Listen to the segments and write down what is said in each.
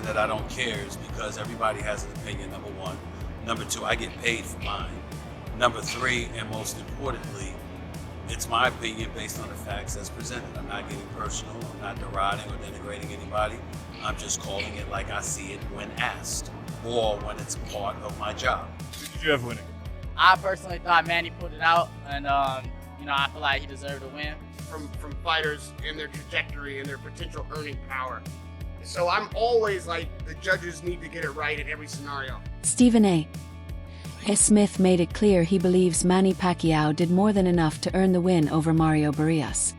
that I don't care is because everybody has an opinion, number one. Number two, I get paid for mine. Number three, and most importantly, it's my opinion based on the facts that's presented. I'm not getting personal, I'm not deriding or denigrating anybody. I'm just calling it like I see it when asked, or when it's part of my job. Who did you have winning? I personally thought Manny put it out, and I feel like he deserved to win. From fighters and their trajectory and their potential earning power. So I'm always like, the judges need to get it right in every scenario. Stephen A. Smith made it clear he believes Manny Pacquiao did more than enough to earn the win over Mario Barrios.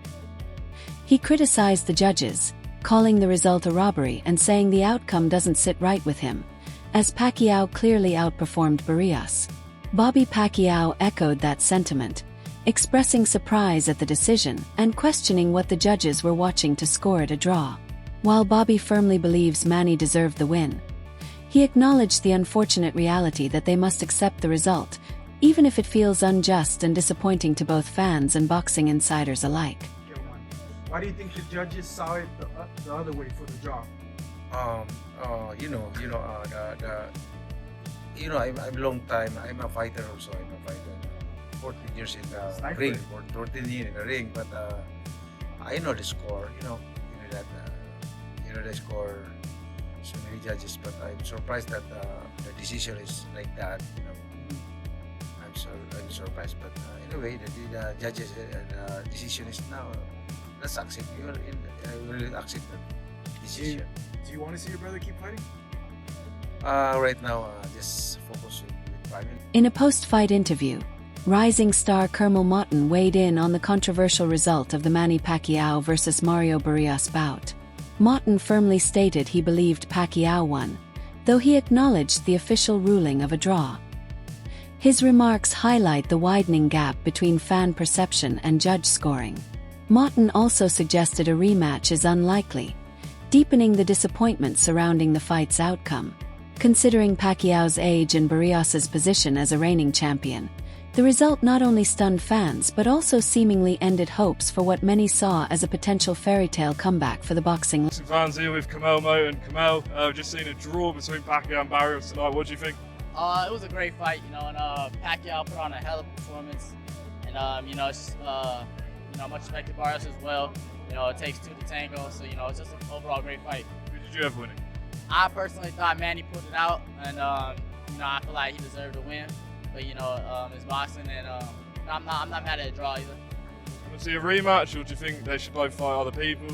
He criticized the judges, calling the result a robbery and saying the outcome doesn't sit right with him, as Pacquiao clearly outperformed Barrios. Bobby Pacquiao echoed that sentiment, expressing surprise at the decision and questioning what the judges were watching to score it a draw. While Bobby firmly believes Manny deserved the win, he acknowledged the unfortunate reality that they must accept the result, even if it feels unjust and disappointing to both fans and boxing insiders alike. Why do you think the judges saw it the other way for the draw? I'm long time. I'm a fighter also. I'm a fighter. 14 years in the ring, or 14 years in the ring. But I know the score. You know the score. So many judges, but I'm surprised that the decision is like that. I'm surprised. But anyway, the judges' decision is now. Let's accept. I will accept the decision. Do you want to see your brother keep fighting? Right now, just focus with family. In a post-fight interview, rising star Kermel Moughton weighed in on the controversial result of the Manny Pacquiao versus Mario Barrios bout. Moughton firmly stated he believed Pacquiao won, though he acknowledged the official ruling of a draw. His remarks highlight the widening gap between fan perception and judge scoring. Moughton also suggested a rematch is unlikely, deepening the disappointment surrounding the fight's outcome. Considering Pacquiao's age and Barrios's position as a reigning champion, the result not only stunned fans but also seemingly ended hopes for what many saw as a potential fairy tale comeback for the boxing. Some fans here with Kamel Mo and Kamel. Just seen a draw between Pacquiao and Barrios tonight. What do you think? It was a great fight, and Pacquiao put on a hell of a performance, and it's much respect to Barrios as well. It takes two to tango, so it's just an overall great fight. Who did you have winning? I personally thought Manny put it out, and I feel like he deserved to win. But it's boxing, and I'm not mad at a draw either. Want to see a rematch, or do you think they should both fight other people?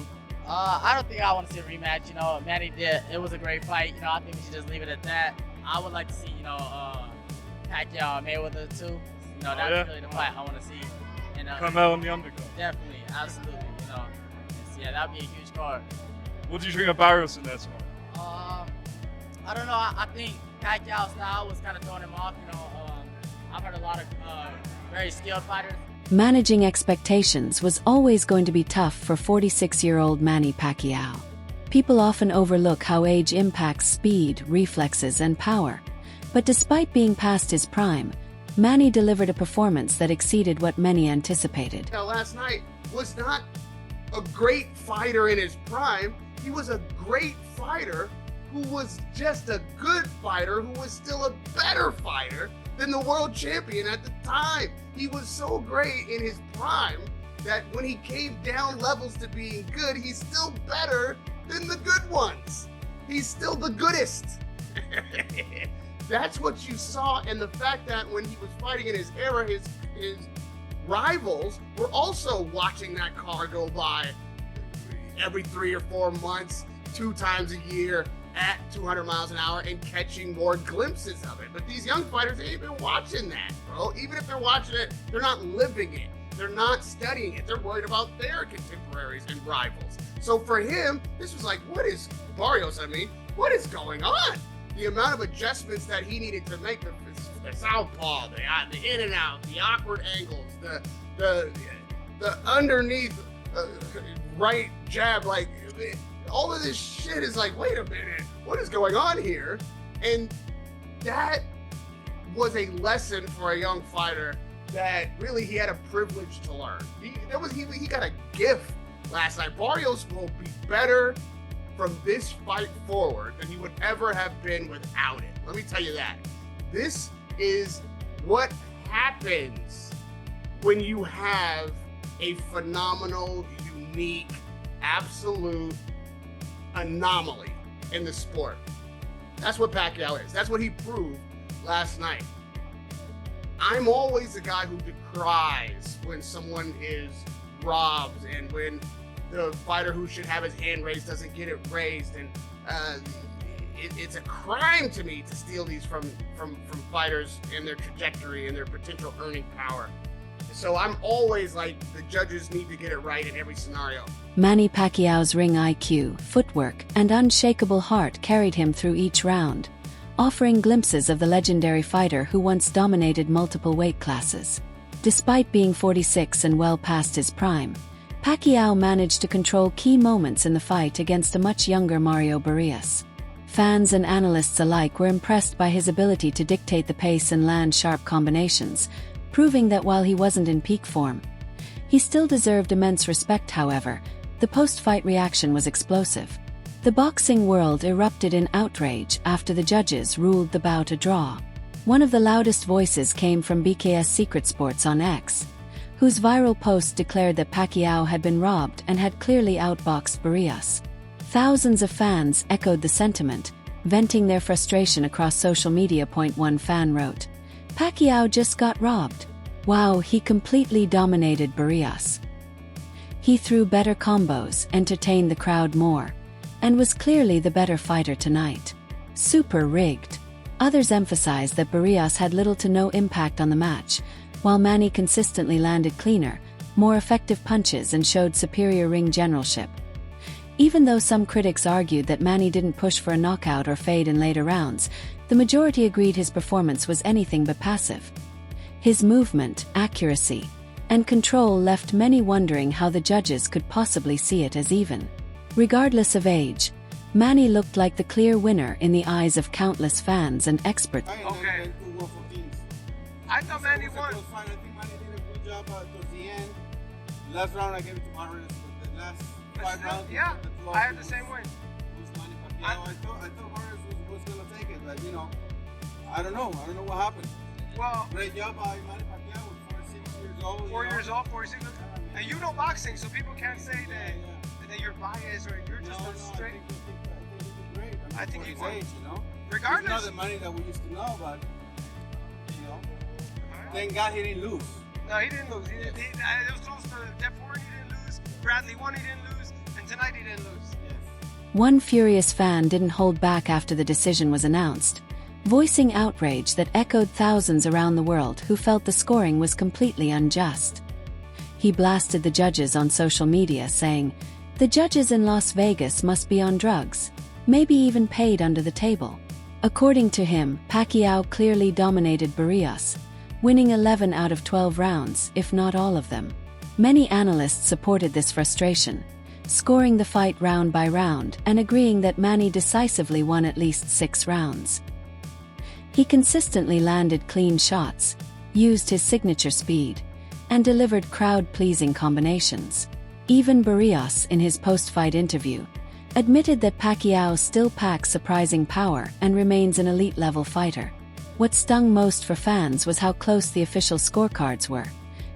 I don't think I want to see a rematch. Manny did. It was a great fight. I think we should just leave it at that. I would like to see Pacquiao and Mayweather too. That's really the fight I want to see. And Kamel on the undercard. Definitely, absolutely. Yeah, that'd be a huge card. What do you think of Barrios in there tomorrow? I don't know. I think Pacquiao's style was kind of throwing him off. I've heard a lot of very skilled fighters. Managing expectations was always going to be tough for 46-year-old Manny Pacquiao. People often overlook how age impacts speed, reflexes, and power. But despite being past his prime, Manny delivered a performance that exceeded what many anticipated. Last night was not a great fighter in his prime. He was a great fighter who was just a good fighter who was still a better fighter than the world champion at the time. He was so great in his prime that when he came down levels to being good, he's still better than the good ones. He's still the goodest. That's what you saw, and the fact that when he was fighting in his era, his rivals were also watching that car go by every 3 or 4 months, 2 times a year at 200 miles an hour and catching more glimpses of it. But these young fighters ain't been watching that, bro. Even if they're watching it, they're not living it. They're not studying it. They're worried about their contemporaries and rivals. So for him, this was like, what is going on? The amount of adjustments that he needed to make, the southpaw, the in and out, the awkward angles, the underneath right jab, like all of this shit is like, wait a minute, what is going on here? And that was a lesson for a young fighter that really he had a privilege to learn. He got a gift last night. Barrios will be better from this fight forward than he would ever have been without it. Let me tell you that. This is what happens when you have a phenomenal, unique, absolute anomaly in the sport. That's what Pacquiao is. That's what he proved last night. I'm always the guy who decries when someone is robbed and when the fighter who should have his hand raised doesn't get it raised, and it's a crime to me to steal these from fighters and their trajectory and their potential earning power. So I'm always like, the judges need to get it right in every scenario. Manny Pacquiao's ring IQ, footwork, and unshakable heart carried him through each round, offering glimpses of the legendary fighter who once dominated multiple weight classes. Despite being 46 and well past his prime, Pacquiao managed to control key moments in the fight against a much younger Mario Barrios. Fans and analysts alike were impressed by his ability to dictate the pace and land sharp combinations, proving that while he wasn't in peak form, he still deserved immense respect. However, the post-fight reaction was explosive. The boxing world erupted in outrage after the judges ruled the bout a draw. One of the loudest voices came from BKS Secret Sports on X, whose viral post declared that Pacquiao had been robbed and had clearly outboxed Barrios. Thousands of fans echoed the sentiment, venting their frustration across social media. One fan wrote, "Pacquiao just got robbed. Wow, he completely dominated Barrios. He threw better combos, entertained the crowd more, and was clearly the better fighter tonight. Super rigged." Others emphasized that Barrios had little to no impact on the match, while Manny consistently landed cleaner, more effective punches and showed superior ring generalship. Even though some critics argued that Manny didn't push for a knockout or fade in later rounds, the majority agreed his performance was anything but passive. His movement, accuracy, and control left many wondering how the judges could possibly see it as even. Regardless of age, Manny looked like the clear winner in the eyes of countless fans and experts. Okay. I thought Manny won. I think Manny did a good job towards the end. Last round I gave it to Barrios, but the last 5 rounds. Yeah, I had the same way. It was Manny Pacquiao. I thought Barrios was going to take it, but you know, I don't know what happened. Well, great job by Manny Pacquiao with 46 years old. 4 years old, 46. And you know boxing, so people can't say that you're biased or you're just straight. I think he did great. You know, regardless. It's not the money that we used to know, but you know, thank God he didn't lose. No, he didn't lose. It was close to Jeff Horn, he didn't lose. Bradley won, he didn't lose. And tonight he didn't lose. Yes. One furious fan didn't hold back after the decision was announced, voicing outrage that echoed thousands around the world who felt the scoring was completely unjust. He blasted the judges on social media, saying, "The judges in Las Vegas must be on drugs, maybe even paid under the table." According to him, Pacquiao clearly dominated Barrios, winning 11 out of 12 rounds, if not all of them. Many analysts supported this frustration, scoring the fight round by round and agreeing that Manny decisively won at least 6 rounds. He consistently landed clean shots, used his signature speed, and delivered crowd-pleasing combinations. Even Barrios, in his post-fight interview, admitted that Pacquiao still packs surprising power and remains an elite-level fighter. What stung most for fans was how close the official scorecards were.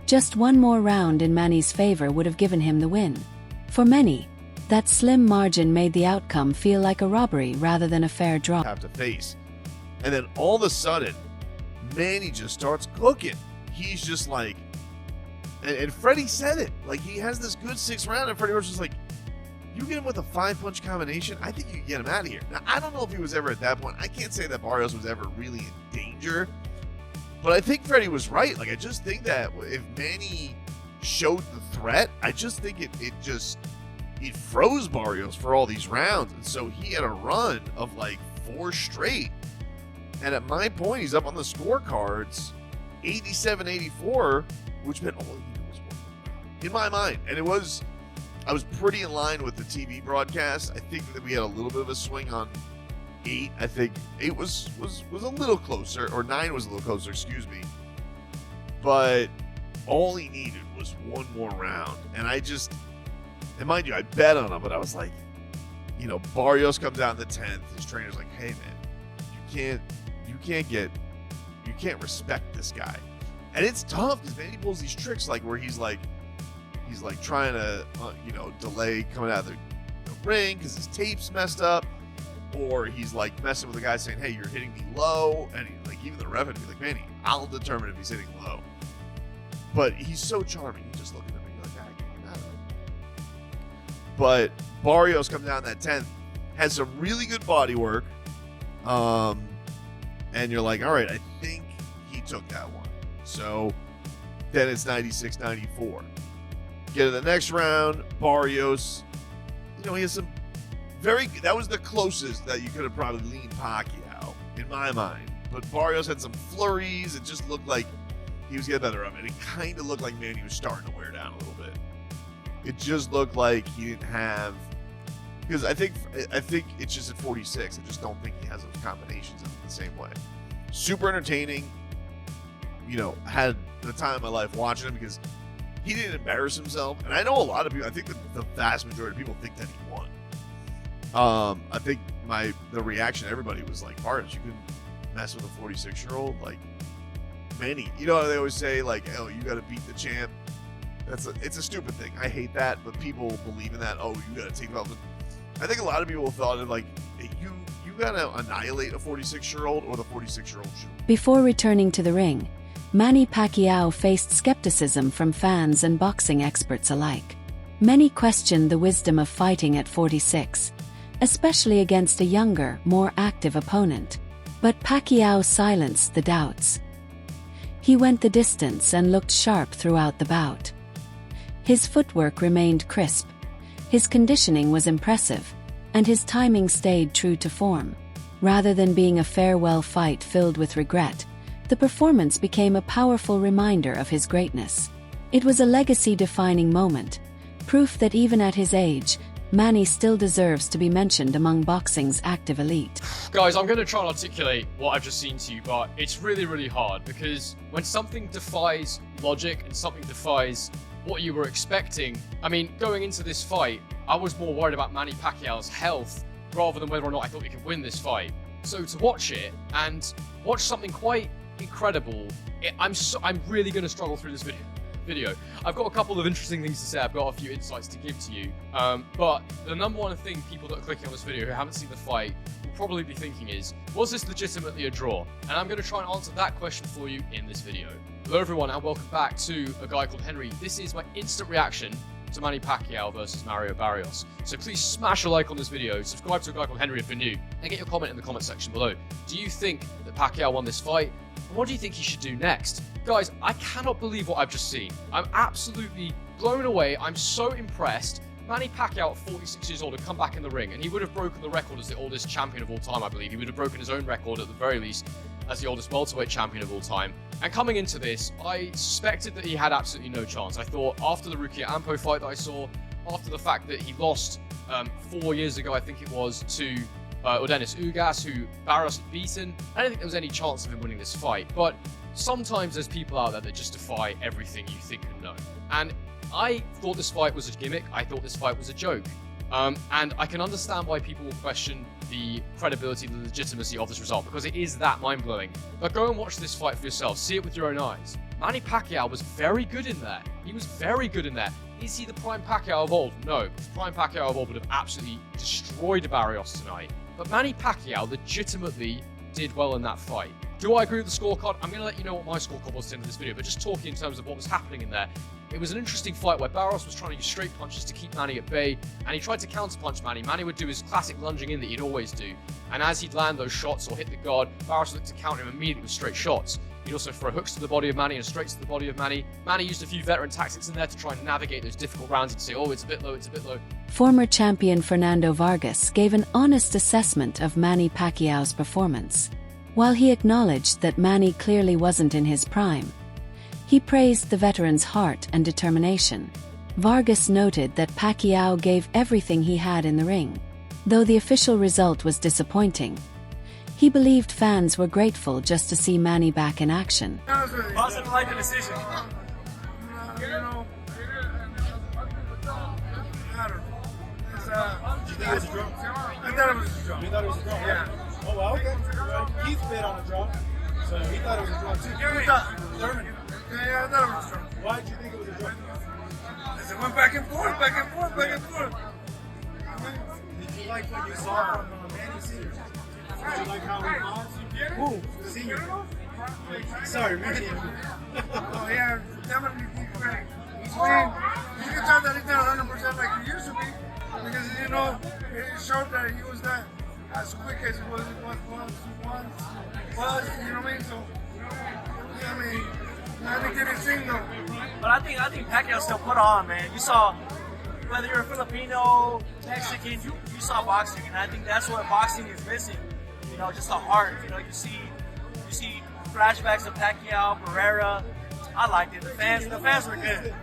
Just one more round in Manny's favor would have given him the win. For many, that slim margin made the outcome feel like a robbery rather than a fair draw. Have to face. And then all of a sudden, Manny just starts cooking. He's just like, and Freddie said it, like he has this good 6th round, and Freddie was just like, you get him with a 5-punch combination, I think you can get him out of here. Now, I don't know if he was ever at that point. I can't say that Barrios was ever really in danger, but I think Freddie was right. Like, I just think that if Manny showed the threat, I just think it froze Barrios for all these rounds, and so he had a run of like 4 straight. And at my point, he's up on the scorecards, 87-84, which meant all he needed was 1 more, in my mind. And I was pretty in line with the TV broadcast. I think that we had a little bit of a swing on 8. I think 8 was a little closer, or 9 was a little closer, excuse me. But all he needed was 1 more round. And mind you, I bet on him, but I was like, You know, Barrios comes out in the 10th. His trainer's like, hey man, you can't respect this guy. And it's tough because Manny pulls these tricks like where he's like trying to delay coming out of the ring because his tape's messed up, or he's like messing with the guy saying, hey, you're hitting me low, and he, like even the ref would be like, Manny, I'll determine if he's hitting low. But he's so charming. You just look at him and you're like, I can't get out of him. But Barrios comes down that 10th, has some really good body work, and you're like, all right, I think he took that one. So then it's 96-94. Get to the next round, Barrios, he has some that was the closest that you could have probably leaned Pacquiao, in my mind. But Barrios had some flurries. It just looked like he was getting better of it. It kind of looked like Manny was starting to wear down a little bit. It just looked like he didn't have, because I think it's just at 46. I just don't think he has those combinations in the same way. Super entertaining. Had the time of my life watching him because he didn't embarrass himself. And I know a lot of people, I think the vast majority of people think that he won. I think the reaction to everybody was like, Barrios, you couldn't mess with a 46-year-old? Like, Manny. They always say, like, oh, you got to beat the champ. It's a stupid thing. I hate that, but people believe in that. Oh, you got to take it off. I think a lot of people thought of, like, hey, you got to annihilate a 46-year-old or the 46-year-old should. Before returning to the ring, Manny Pacquiao faced skepticism from fans and boxing experts alike. Many questioned the wisdom of fighting at 46, especially against a younger, more active opponent. But Pacquiao silenced the doubts. He went the distance and looked sharp throughout the bout. His footwork remained crisp, his conditioning was impressive, and his timing stayed true to form. Rather than being a farewell fight filled with regret, the performance became a powerful reminder of his greatness. It was a legacy-defining moment, proof that even at his age, Manny still deserves to be mentioned among boxing's active elite. Guys, I'm going to try and articulate what I've just seen to you, but it's really, really hard because when something defies logic and something defies what you were expecting, I mean, going into this fight, I was more worried about Manny Pacquiao's health rather than whether or not I thought he could win this fight. So to watch it and watch something quite incredible, I'm really going to struggle through this video. I've got a couple of interesting things to say. I've got a few insights to give to you. But the number one thing people that are clicking on this video who haven't seen the fight will probably be thinking is, was this legitimately a draw? And I'm going to try and answer that question for you in this video. Hello everyone and welcome back to A Guy Called Henry. This is my instant reaction to Manny Pacquiao versus Mario Barrios. So please smash a like on this video, subscribe to A Guy Called Henry if you're new, and get your comment in the comment section below. Do you think that Pacquiao won this fight? And what do you think he should do next? Guys, I cannot believe what I've just seen. I'm absolutely blown away. I'm so impressed. Manny Pacquiao at 46 years old had come back in the ring, and he would have broken the record as the oldest champion of all time, I believe. He would have broken his own record at the very least as the oldest welterweight champion of all time. And coming into this, I suspected that he had absolutely no chance. I thought after the Rukia Ampo fight that I saw, after the fact that he lost 4 years ago, I think it was, to Dennis Ugas, who Barrios had beaten, I don't think there was any chance of him winning this fight. But sometimes there's people out there that just defy everything you think and know. And I thought this fight was a gimmick. I thought this fight was a joke. And I can understand why people will question the credibility, the legitimacy of this result, because it is that mind-blowing. But go and watch this fight for yourself. See it with your own eyes. Manny Pacquiao was very good in there. He was very good in there. Is he the prime Pacquiao of old? No, because prime Pacquiao of old would have absolutely destroyed Barrios tonight. But Manny Pacquiao legitimately did well in that fight. Do I agree with the scorecard? I'm going to let you know what my scorecard was at the end of this video, but just talking in terms of what was happening in there. It was an interesting fight where Barrios was trying to use straight punches to keep Manny at bay, and he tried to counterpunch Manny. Manny would do his classic lunging in that he'd always do, and as he'd land those shots or hit the guard, Barrios looked to counter him immediately with straight shots. He'd also throw hooks to the body of Manny and straights to the body of Manny. Manny used a few veteran tactics in there to try and navigate those difficult rounds. He'd say, oh, it's a bit low, it's a bit low. Former champion Fernando Vargas gave an honest assessment of Manny Pacquiao's performance. While he acknowledged that Manny clearly wasn't in his prime, he praised the veteran's heart and determination. Vargas noted that Pacquiao gave everything he had in the ring. Though the official result was disappointing, he believed fans were grateful just to see Manny back in action. Wasn't like the decision. you think it was a draw? I thought it was a draw. You thought it was a draw? Yeah. Oh, well, okay. Well, Keith bet on a draw, so he thought it was a draw too. Thurman. Yeah, I thought it was a draw. Why did you think it was a draw? It went back and forth, back and forth, back and forth. Did you like what you saw from Manny Senior? Did you like how he fought? Who? Senior. Sorry, Manny. Oh yeah, definitely he's great. He's clean. You can tell that he's not 100% like he used to be, because you know it showed that he was not as quick as he was once. You know what I mean? So yeah, I mean, Manny did his thing though. But I think Pacquiao still put on, man. You saw, whether you're a Filipino, Mexican, you saw boxing, and I think that's what boxing is missing. You know, just the heart. You know, you see flashbacks of Pacquiao, Barrera. I liked it. The fans were good.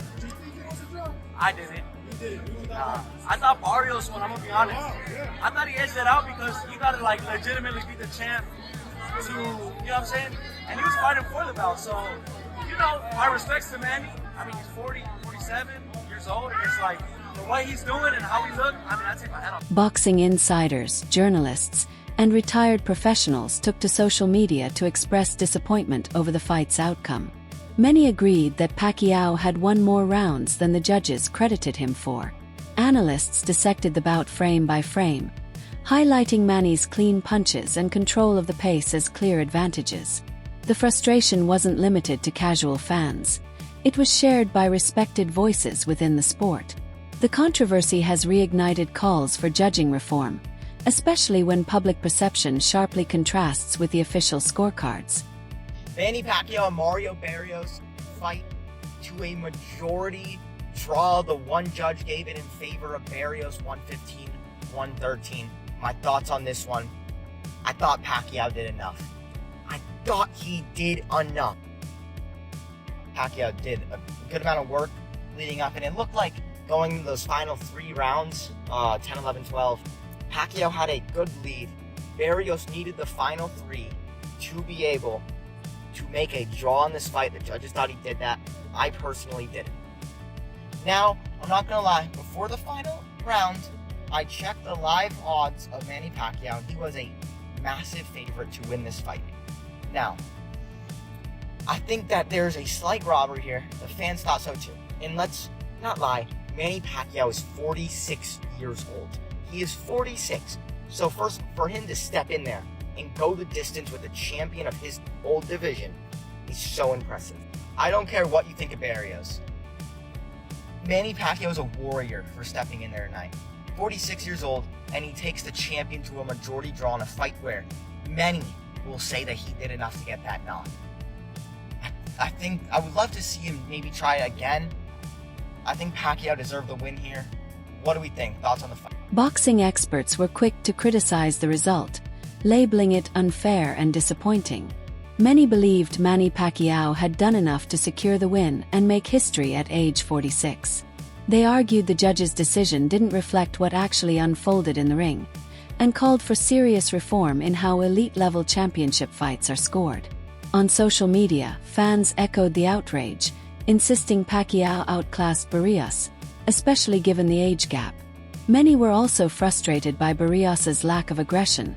I didn't. I thought Barrios won, I'm gonna be honest. I thought he edged it out because you gotta like legitimately beat the champ to, you know what I'm saying? And he was fighting for the belt, so, you know, my respects to Manny. I mean, he's 47 years old, and it's like, the way he's doing and how he looked, I mean, I take my hat off. Boxing insiders, journalists, and retired professionals took to social media to express disappointment over the fight's outcome. Many agreed that Pacquiao had won more rounds than the judges credited him for. Analysts dissected the bout frame by frame, highlighting Manny's clean punches and control of the pace as clear advantages. The frustration wasn't limited to casual fans. It was shared by respected voices within the sport. The controversy has reignited calls for judging reform, especially when public perception sharply contrasts with the official scorecards. Manny Pacquiao and Mario Barrios fight to a majority draw. The one judge gave it in favor of Barrios, 115-113. My thoughts on this one: I thought Pacquiao did enough. I thought he did enough. Pacquiao did a good amount of work leading up, and it looked like going into those final 3 rounds, 10, 11, 12, Pacquiao had a good lead. Barrios needed the final 3 to be able to make a draw in this fight. The judges thought he did that. I personally didn't. Now, I'm not gonna lie, before the final round, I checked the live odds of Manny Pacquiao. He was a massive favorite to win this fight. Now, I think that there's a slight robbery here. The fans thought so too. And let's not lie, Manny Pacquiao is 46 years old. He is 46. So first, for him to step in there and go the distance with a champion of his old division is so impressive. I don't care what you think of Barrios. Manny Pacquiao is a warrior for stepping in there tonight. 46 years old, and he takes the champion to a majority draw in a fight where many will say that he did enough to get that nod. I think I would love to see him maybe try it again. I think Pacquiao deserved the win here. What do we think? Thoughts on the fight? Boxing experts were quick to criticize the result, labeling it unfair and disappointing. Many believed Manny Pacquiao had done enough to secure the win and make history at age 46. They argued the judge's decision didn't reflect what actually unfolded in the ring, and called for serious reform in how elite-level championship fights are scored. On social media, fans echoed the outrage, insisting Pacquiao outclassed Barrios, especially given the age gap. Many were also frustrated by Barrios's lack of aggression,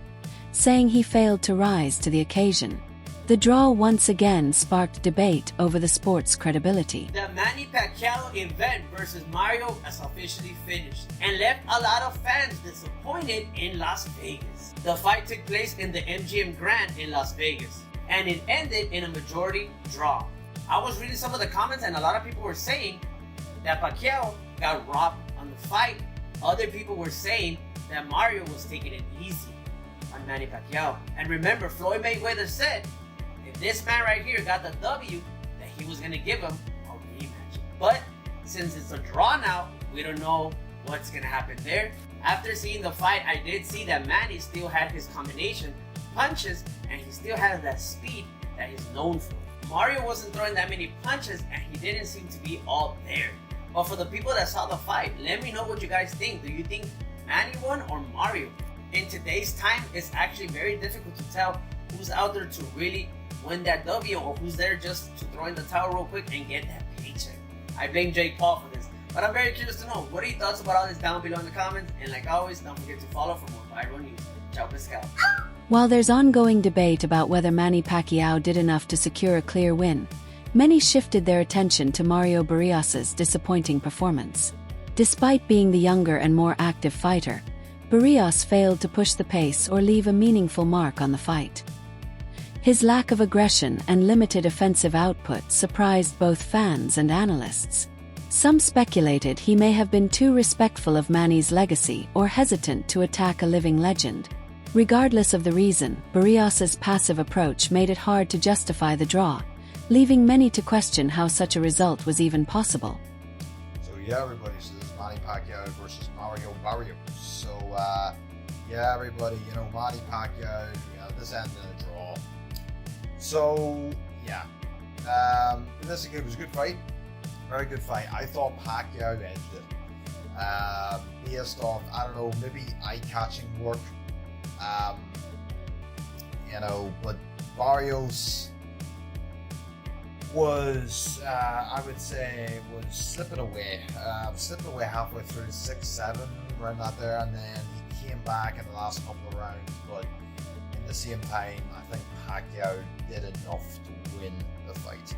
saying he failed to rise to the occasion. The draw once again sparked debate over the sport's credibility. The Manny Pacquiao event versus Mario has officially finished and left a lot of fans disappointed in Las Vegas. The fight took place in the MGM Grand in Las Vegas, and it ended in a majority draw. I was reading some of the comments, and a lot of people were saying that Pacquiao got robbed on the fight. Other people were saying that Mario was taking it easy on Manny Pacquiao. And remember, Floyd Mayweather said if this man right here got the W, that he was going to give him a rematch. But since it's a draw now, we don't know what's going to happen there. After seeing the fight, I did see that Manny still had his combination punches, and he still had that speed that he's known for. Mario wasn't throwing that many punches, and he didn't seem to be all there. But for the people that saw the fight, let me know what you guys think. Do you think Manny won or Mario? In today's time, it's actually very difficult to tell who's out there to really win that W or who's there just to throw in the towel real quick and get that paycheck. I blame Jake Paul for this. But I'm very curious to know, what are your thoughts about all this down below in the comments? And like always, don't forget to follow for more viral news. Ciao, pescado. While there's ongoing debate about whether Manny Pacquiao did enough to secure a clear win, many shifted their attention to Mario Barrios' disappointing performance. Despite being the younger and more active fighter, Barrios failed to push the pace or leave a meaningful mark on the fight. His lack of aggression and limited offensive output surprised both fans and analysts. Some speculated he may have been too respectful of Manny's legacy or hesitant to attack a living legend. Regardless of the reason, Barrios' passive approach made it hard to justify the draw, leaving many to question how such a result was even possible. So yeah, everybody, so this is Manny Pacquiao versus Mario Barrios. So yeah, everybody, you know, Manny Pacquiao, this ended in a draw. So yeah, it was a good fight, very good fight. I thought Pacquiao edged it, based off, I don't know, maybe eye-catching work, you know, but Barrios was, I would say, was slipping away halfway through 6-7, around that there, and then he came back in the last couple of rounds, but in the same time, I think Pacquiao did enough to win the fight.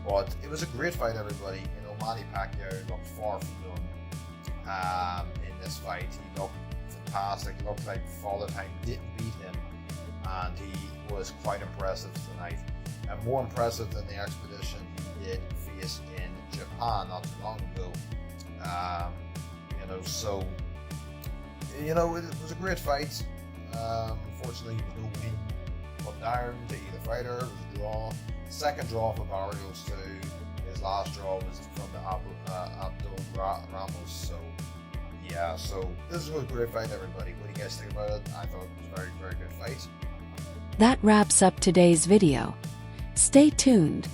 But it was a great fight, everybody. You know, Manny Pacquiao looked far from done in this fight. He looked fantastic. It looked like Father Time didn't beat him, and he was quite impressive tonight. And more impressive than the expedition he did face in Japan not too long ago. You know, so, you know, it was a great fight. Unfortunately, there was no win put down to either fighter. It was a draw. Second draw for Barrios too. His last draw was from the Abdul Ramos. So yeah, so this was a great fight, everybody. What do you guys think about it? I thought it was a very, very good fight. That wraps up today's video. Stay tuned